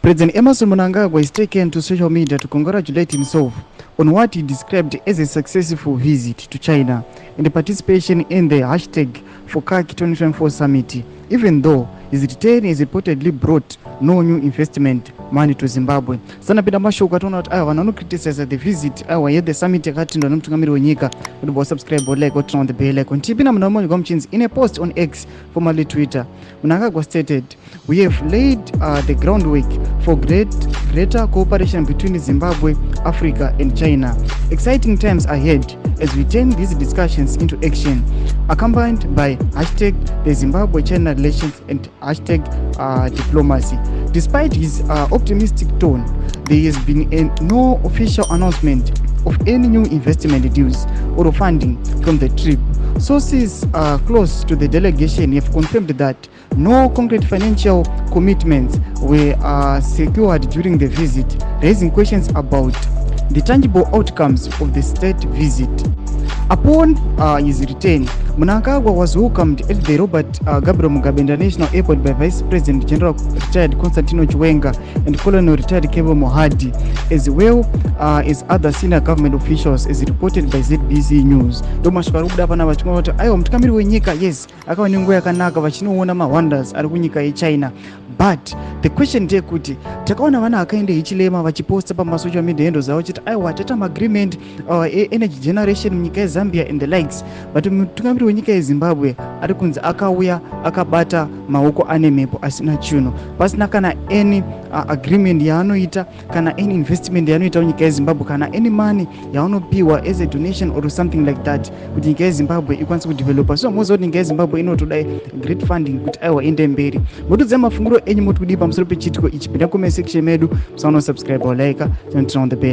President Yosvora Mnangagwa is taken to social media to congratulate himself on what he described as a successful visit to China and the participation in the hashtag for CAC 2024 summit, even though his return is reportedly brought no new investment money to Zimbabwe. Sana pita mashoko atona kuti aya vanhu criticize the visit aya at the summit yakatindwa nomutungamiri wenyika kuti bo subscribe or like or turn on the bell icon. Tipina munhu wamwe Mchinzi in a post on X, formerly Twitter, Mnangagwa stated, "We have laid the groundwork for greater cooperation between Zimbabwe, Africa and China. Exciting times ahead as we turn these discussions into action, accompanied by hashtag the Zimbabwe-China relations and hashtag diplomacy." Despite his optimistic tone, there has been no official announcement of any new investment deals or funding from the trip. Sources close to the delegation have confirmed that no concrete financial commitments were secured during the visit, raising questions about the tangible outcomes of the state visit. Upon his return, Mnangagwa was welcomed at the Robert Gabriel Mugabe International Airport by Vice President General retired Constantino Chiwenga and Colonel retired Kebo Mohadi, as well as other senior government officials, as reported by ZBC News. Domashika rubuda pana vachimwa kuti aiwa mutungamiri wenyika, yes, akawa nenguva yakanaka vachinoona ma-wonders ari kunyika yeChina. But the question ndeyekuti takaona vana vakaenda ichilema vachiposta pamasocial media handles zavo chiti aiwa taita agreement energy generation munyika yeZambia and the likes, but mutungamiri wenyika yeZimbabwe ari kunzi akauya akabata maoko ane mhepo asina chiuno, pasina kana any agreement yaanoita kana any investment yaanoita munyika yeZimbabwe kana any money yaanopiwa as a donation or something like that kuti nyika yeZimbabwe ikwanise kudevelopa. So moza kuti nyika yeZimbabwe inotoda great funding kuti aiwa ende mberi. Motudza mafunguro enyu moti kudi pamusoro pechitiko ichi, pinda comment section medu, musaona subscribe or like, turn on the bell.